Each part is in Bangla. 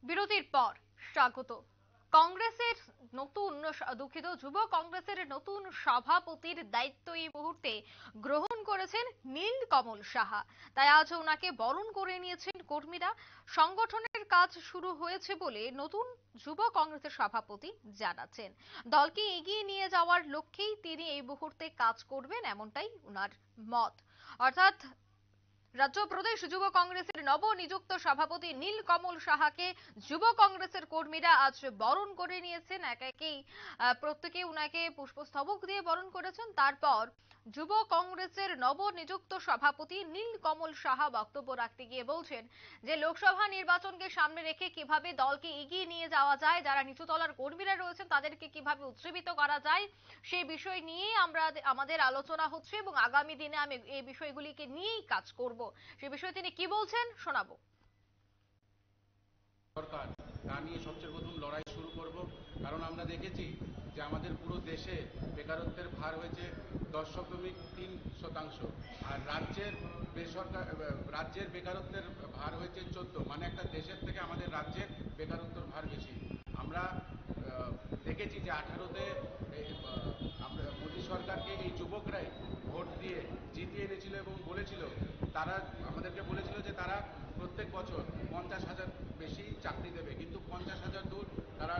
বিরতির পর স্বাগত। কংগ্রেসের নতুন দুঃখিত যুব কংগ্রেসের নতুন সভাপতির দায়িত্ব এই মুহূর্তে গ্রহণ করেছেন নীলকমল সাহা। তাই আজ ওনাকে বরণ করে নিয়েছেন কর্মীরা। সংগঠনের কাজ শুরু হয়েছে বলে নতুন যুব কংগ্রেসের সভাপতি জানাচ্ছেন। দলকে এগিয়ে নিয়ে যাওয়ার লক্ষ্যেই তিনি এই মুহূর্তে কাজ করবেন, এমনটাই ওনার মত। অর্থাৎ রাজ্য প্রদেশ যুব কংগ্রেসের নবনিযুক্ত সভাপতি নীলকমল সাহাকে যুব কংগ্রেসের কর্মীরা আজ বরণ করে নিয়েছেন। একে একেই প্রত্যেকে উনাকে পুষ্পস্তবক দিয়ে বরণ করেছেন। তারপর যুব কংগ্রেসের নবনিযুক্ত সভাপতি নীলকমল সাহা বক্তব্য রাখতে গিয়ে বলছেন যে লোকসভা নির্বাচনকে সামনে রেখে কিভাবে দলকে এগিয়ে নিয়ে যাওয়া যায়, যারা নিচুতলার কর্মীরা রয়েছেন তাদেরকে কিভাবে উজ্জীবিত করা যায় সেই বিষয় নিয়ে আমাদের আলোচনা হচ্ছে এবং আগামী দিনে আমি এই বিষয়গুলিকে নিয়েই কাজ করব। সে বিষয়ে তিনি কি বলছেন শোনাবো। সরকার তা নিয়ে সবচেয়ে প্রথম লড়াই শুরু করব, কারণ আমরা দেখেছি যে আমাদের পুরো দেশে বেকারত্বের ভার হয়েছে 10.3%, আর রাজ্যের বেকারত্বের ভার হয়েছে 14। মানে একটা দেশের থেকে আমাদের রাজ্যের বেকারত্বের ভার বেশি। আমরা দেখেছি যে 18তে আমরা মোদী সরকারকে এই যুবকরাই ভোট দিয়ে জিতিয়ে এনেছিল এবং বলেছিল, তারা আমাদেরকে বলেছিল যে তারা প্রত্যেক বছর 50,000 বেশি চাকরি দেবে, কিন্তু 50,000 দূর, তারা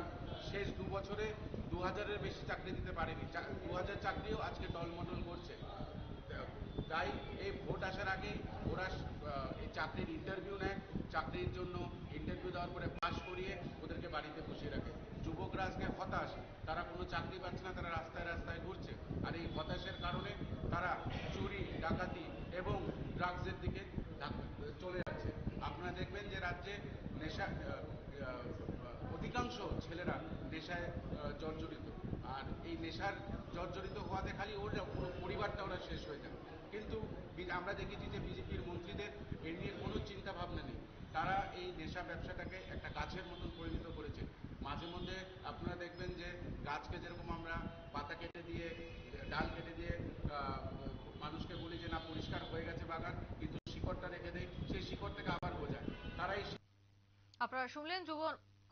শেষ 2 বছরে 2,000-এর বেশি চাকরি দিতে পারেনি। 2,000 চাকরিও আজকে টলমটল করছে। তাই এই ভোট আসার আগেই ওরা এই চাকরির ইন্টারভিউ নেয়, চাকরির জন্য ইন্টারভিউ দেওয়ার পরে পাশ করিয়ে ওদেরকে বাড়িতে বসিয়ে রাখে। যুবকরা আজকে হতাশ, তারা কোনো চাকরি পাচ্ছে না, তারা রাস্তায় রাস্তায় ঘুরছে। আর এই হতাশের কারণে তারা চুরি, ডাকাতি এবং ড্রাগসের দিকে চলে যাচ্ছে। আপনারা দেখবেন যে রাজ্যে নেশা অধিকাংশ ছেলেরা নেশায় জর্জরিত, আর এই নেশার জর্জরিত হওয়াতে খালি ওরা পুরো পরিবারটা ওরা শেষ হয়ে যায়। কিন্তু আমরা দেখেছি যে বিজেপির মন্ত্রীদের এ নিয়ে কোনো চিন্তা ভাবনা নেই। তারা এই নেশা ব্যবসাটাকে একটা গাছের মতন পরিণত করেছে। মাঝে মধ্যে আপনারা দেখবেন যে গাছকে যেরকম আমরা পাতা কেটে দিয়ে, ডাল কেটে দিয়ে মানুষকে বলি যে না পরিষ্কার হয়ে গেছে বাগান, কিন্তু শিকড়টা রেখে দেয়, সেই শিকড় থেকে আবার গজায়। তারা এই আপনারা শুনলেন যুব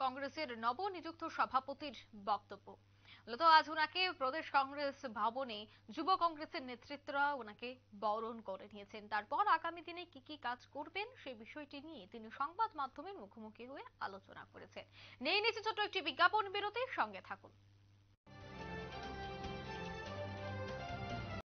কংগ্রেসের নবনিযুক্ত সভাপতির বক্তব্য। মূলত আজ ওনাকে প্রদেশ কংগ্রেস ভবনে যুব কংগ্রেসের নেতৃত্বরা ওনাকে বরণ করে নিয়েছেন। তারপর আগামী দিনে কি কি কাজ করবেন সেই বিষয়টি নিয়ে তিনি সংবাদ মাধ্যমের মুখোমুখি হয়ে আলোচনা করেছেন। নিয়ে নিচ্ছে ছোট্ট একটি বিজ্ঞাপন বিরতির সঙ্গে থাকুন।